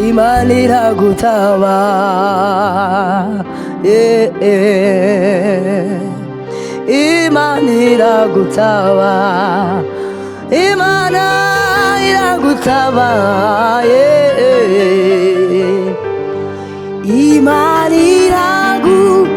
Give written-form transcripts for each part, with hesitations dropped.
Imana iragutaba, Imana iragutaba, Imana iragutaba, Imana iragutaba,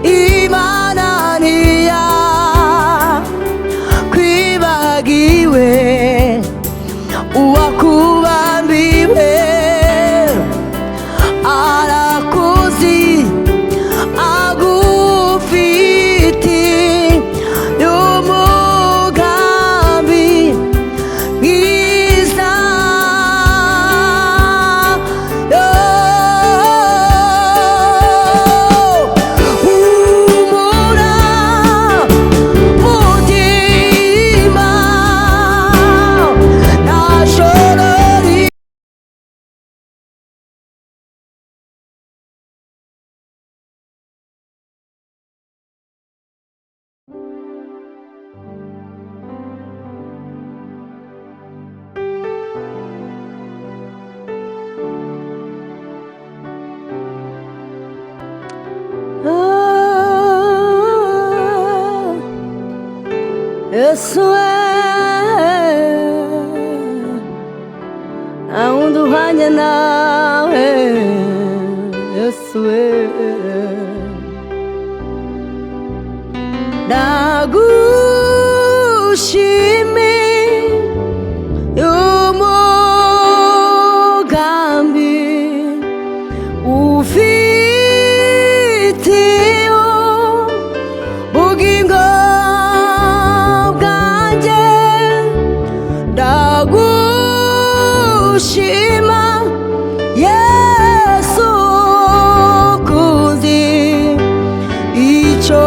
Imana ntiyakwibagiwe uwakubambiwe arakuzi agufiti umugambi mwiza humura mutima nashorori Yesu naundi uhanye nawe Yesu ndagushimiye umugambi ufitiye ubugingo bwanjye ndagushima Yesu kuzi icyo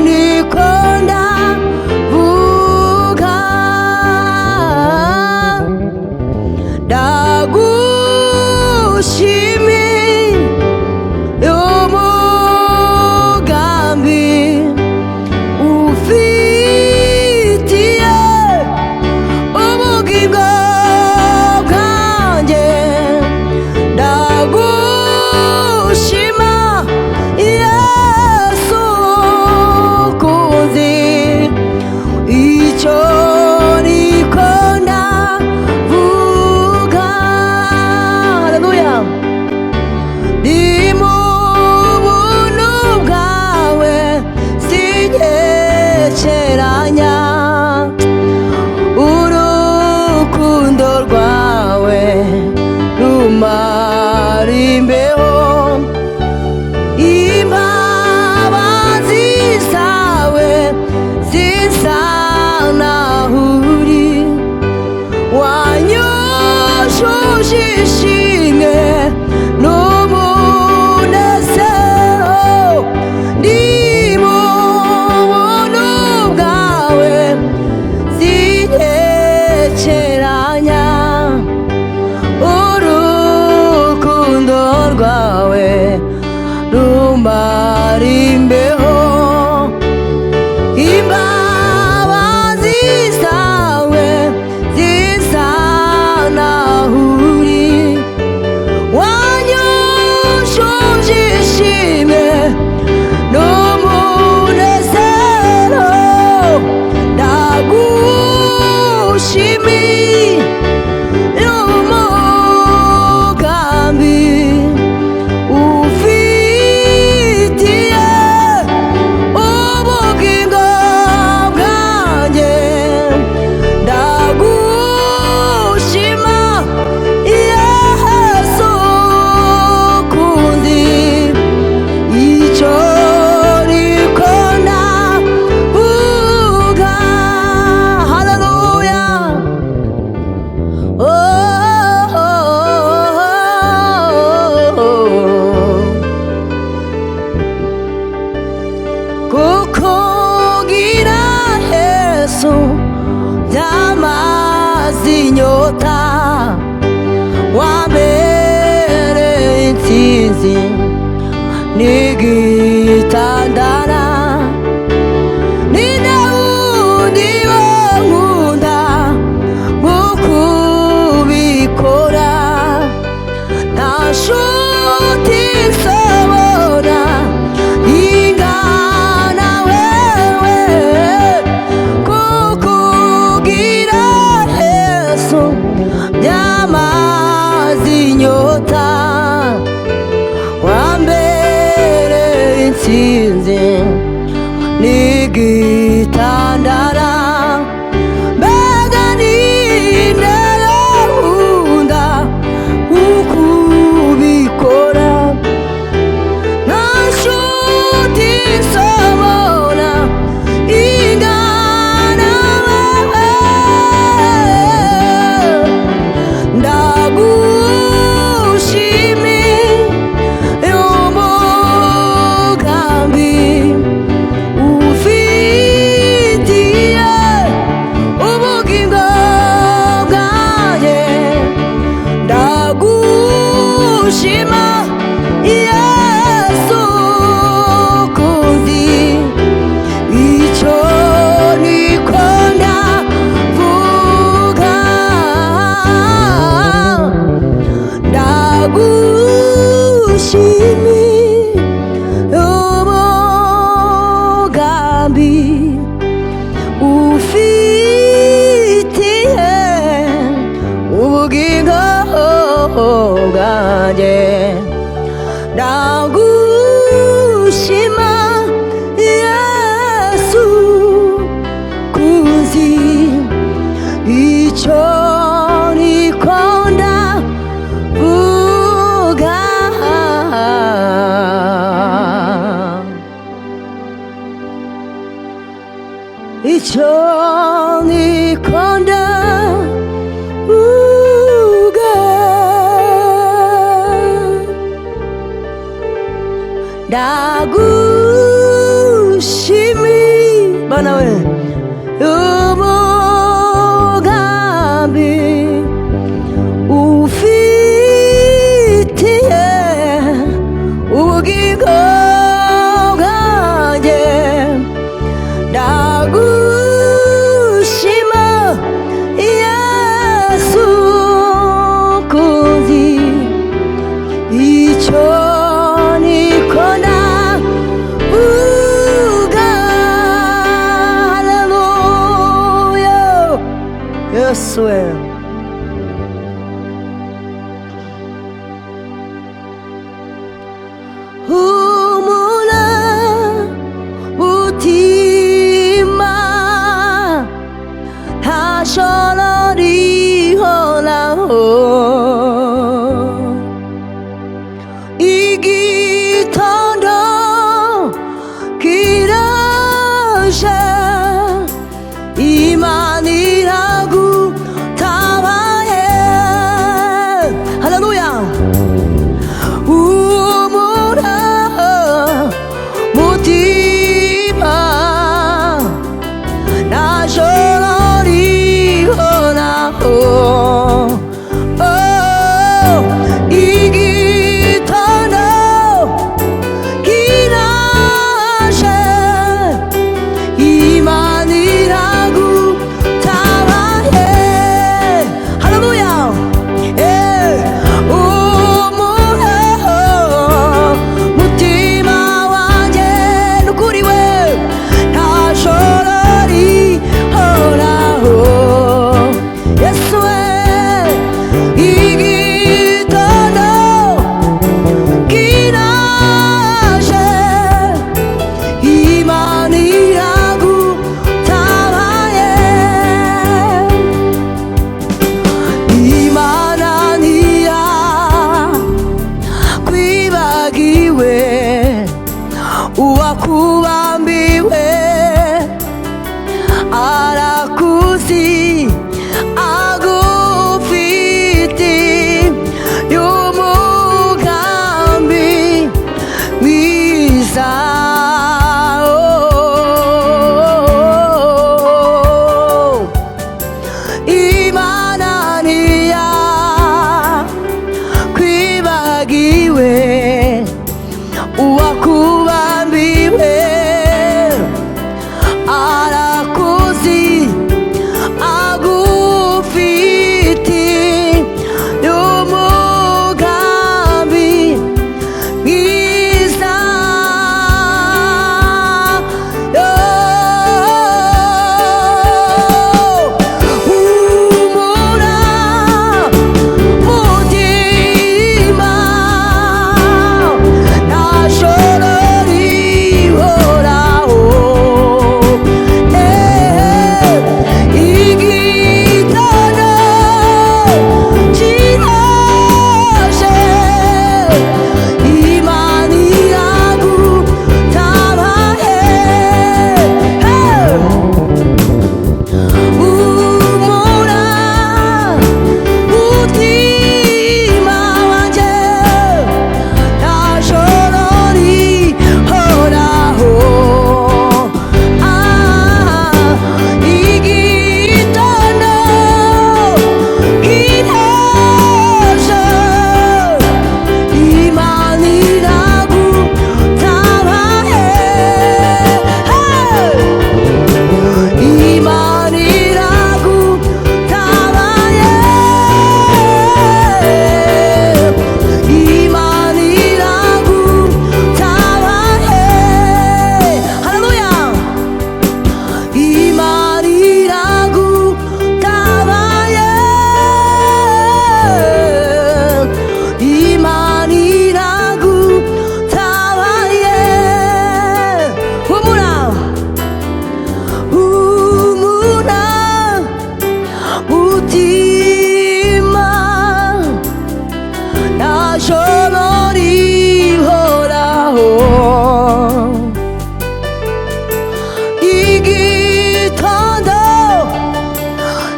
niko ndavuga ndagushimiye umugambi ufitiye ubugingo bwanjye ndagushima Yesu kuzi icyo niko ndavuga. Haleluya. Ndi mu buntu bwawe sinyeceranya urukundo rwawe rumara imbeho imbabazi zawe zisa naho uri wanyujuje ishimwe n'umunezero ndi mu buntu bwawe sinyeceranya urukundo rwawe rumara imbeho imbabazi zawe zisa naho uri wanyujuje ishimwe n'umunezero ndagushimiye umugambi ufitiye ubugingo bwanjye inyota wambereye intsinzi n'igitandara ni nawundi wankunda nk'uko ubikora nta nshuti nsobona ingana wewe kukugira Yesu byamaze inyota wambereye intsinzi n'igitandara mbega ninde yankunda uko ubikora nta nshuti nsobona ingana wewe ndagushimiye umugambi ufitiye ubugingo bwanjye ndagushima Yesu kundi icyo niko ndavuga ndagushimiye umugambi ufitiye ubugingo bwanjye ndagushima Yesu kuzi icyo niko ndavuga icyo niko ndavuga ndagushimiye bana we umugambi ufitiye ubugingo bwanjye ndagushima Yesu kuzi icyo niko ndavuga haleluya Yesu humura mutima ntashobora rihoraho igitondo kiraje Imana iragutabaye haleluya humura mutima ntashobora rihoraho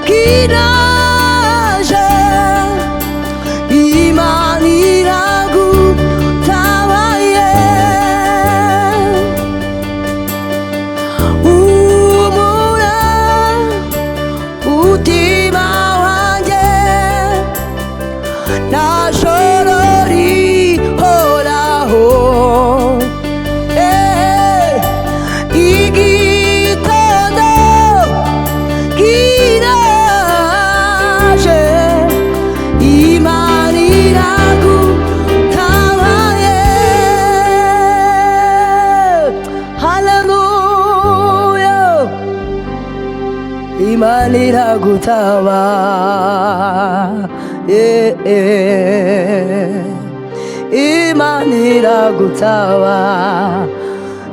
kinaje iman이라고 타와예 우물아 우티마 환제 나셔러리 호라호 이기터도 기나제 이만이라고 타와예 할렐루야 이만이라고 타와 이만이라고 타와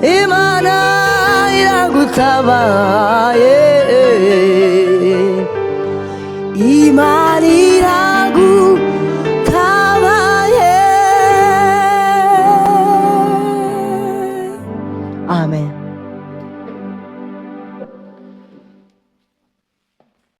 이만이라고 타와